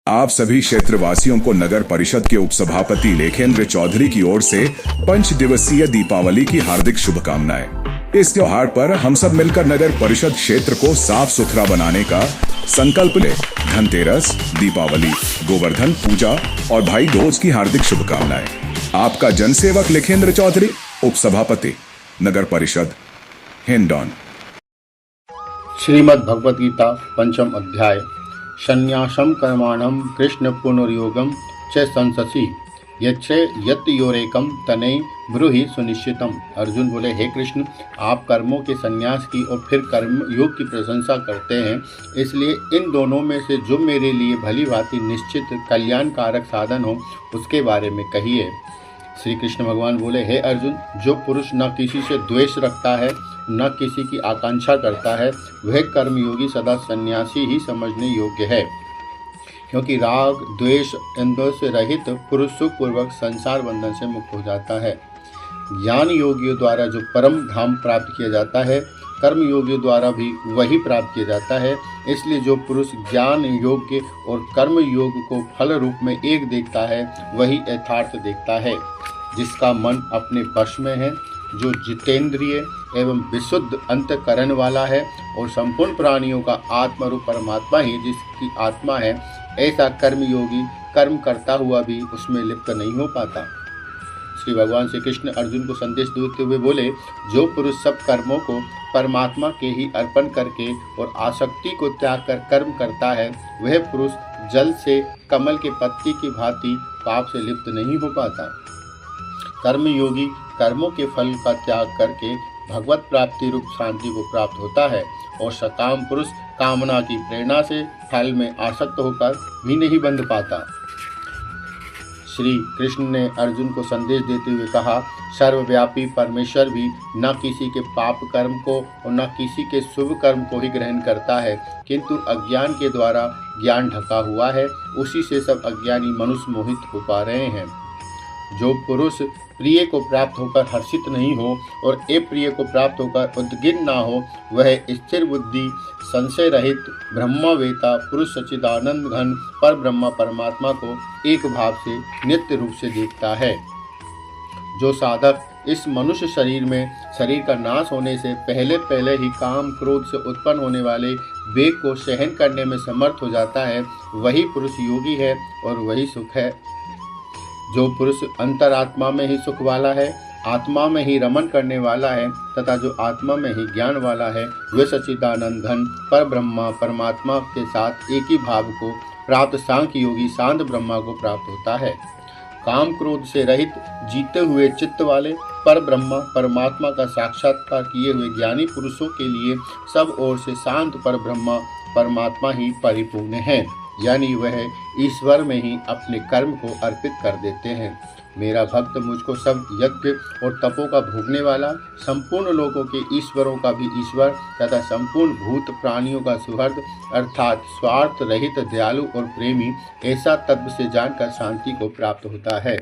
आप सभी क्षेत्रवासियों को नगर परिषद के उपसभापति लेखेंद्र चौधरी की ओर से 5 दिवसीय दीपावली की हार्दिक शुभकामनाएं। इस त्योहार पर हम सब मिलकर नगर परिषद क्षेत्र को साफ सुथरा बनाने का संकल्प लें। धनतेरस, दीपावली, गोवर्धन पूजा और भाई दूज की हार्दिक शुभकामनाएं। आपका जनसेवक लेखेंद्र चौधरी, उपसभापति, नगर परिषद, हिंडौन। श्रीमद् भगवद गीता पंचम अध्याय। संन्यासम कर्माणम कृष्ण पुनर्योगम च संससी यच्छे यत् योरेकम तनै ब्रूहि सुनिश्चितम। अर्जुन बोले, हे कृष्ण, आप कर्मों के संन्यास की और फिर कर्म योग की प्रशंसा करते हैं, इसलिए इन दोनों में से जो मेरे लिए भली भांति निश्चित कल्याणकारक साधन हो उसके बारे में कहिए। श्री कृष्ण भगवान बोले, हे अर्जुन, जो पुरुष न किसी से द्वेष रखता है न किसी की आकांक्षा करता है, वह कर्मयोगी सदा सन्यासी ही समझने योग्य है। क्योंकि राग द्वेष इंद्रियों से रहित पुरुष सुखपूर्वक संसार बंधन से मुक्त हो जाता है। ज्ञान योगियों द्वारा जो परम धाम प्राप्त किया जाता है, कर्म योगियों द्वारा भी वही प्राप्त किया जाता है। इसलिए जो पुरुष ज्ञान योग्य और कर्म योग को फल रूप में एक देखता है, वही यथार्थ देखता है। जिसका मन अपने वश में है, जो जितेंद्रिय एवं विशुद्ध अंतःकरण वाला है और संपूर्ण प्राणियों का आत्मरूप परमात्मा ही जिसकी आत्मा है, ऐसा कर्मयोगी कर्म करता हुआ भी उसमें लिप्त नहीं हो पाता। श्री भगवान श्री कृष्ण अर्जुन को संदेश देते हुए बोले, जो पुरुष सब कर्मों को परमात्मा के ही अर्पण करके और आसक्ति को त्याग कर कर्म करता है, वह पुरुष जल से कमल के पत्ती की भांति पाप से लिप्त नहीं हो पाता। कर्मयोगी कर्मों के फल का त्याग करके भगवत प्राप्ति रूप शांति को प्राप्त होता है और सकाम पुरुष कामना की प्रेरणा से फल में आसक्त होकर भी नहीं बंध पाता। श्री कृष्ण ने अर्जुन को संदेश देते हुए कहा, सर्वव्यापी परमेश्वर भी न किसी के पाप कर्म को और न किसी के शुभ कर्म को ही ग्रहण करता है, किंतु अज्ञान के द्वारा ज्ञान ढका हुआ है, उसी से सब अज्ञानी मनुष्य मोहित हो पा रहे हैं। जो पुरुष प्रिय को प्राप्त होकर हर्षित नहीं हो और अप्रिय को प्राप्त होकर उद्विग्न ना हो, वह स्थिर बुद्धि संशय रहित ब्रह्मवेता पुरुष सच्चिदानंद घन पर ब्रह्म परमात्मा को एक भाव से नित्य रूप से देखता है। जो साधक इस मनुष्य शरीर में शरीर का नाश होने से पहले पहले ही काम क्रोध से उत्पन्न होने वाले वेग को सहन करने में समर्थ हो जाता है, वही पुरुष योगी है और वही सुख है। जो पुरुष अंतरात्मा में ही सुख वाला है, आत्मा में ही रमन करने वाला है तथा जो आत्मा में ही ज्ञान वाला है, वह सच्चिदानंद घन पर ब्रह्मा परमात्मा के साथ एक ही भाव को प्राप्त सांख्य योगी शांत ब्रह्मा को प्राप्त होता है। काम क्रोध से रहित जीते हुए चित्त वाले पर ब्रह्मा परमात्मा का साक्षात्कार किए हुए ज्ञानी पुरुषों के लिए सब ओर से शांत पर ब्रह्मा परमात्मा ही परिपूर्ण है, यानी वह ईश्वर में ही अपने कर्म को अर्पित कर देते हैं। मेरा भक्त मुझको सब यज्ञ और तपों का भोगने वाला, संपूर्ण लोगों के ईश्वरों का भी ईश्वर तथा संपूर्ण भूत प्राणियों का सुहृद अर्थात स्वार्थ रहित दयालु और प्रेमी, ऐसा तत्व से जानकर शांति को प्राप्त होता है।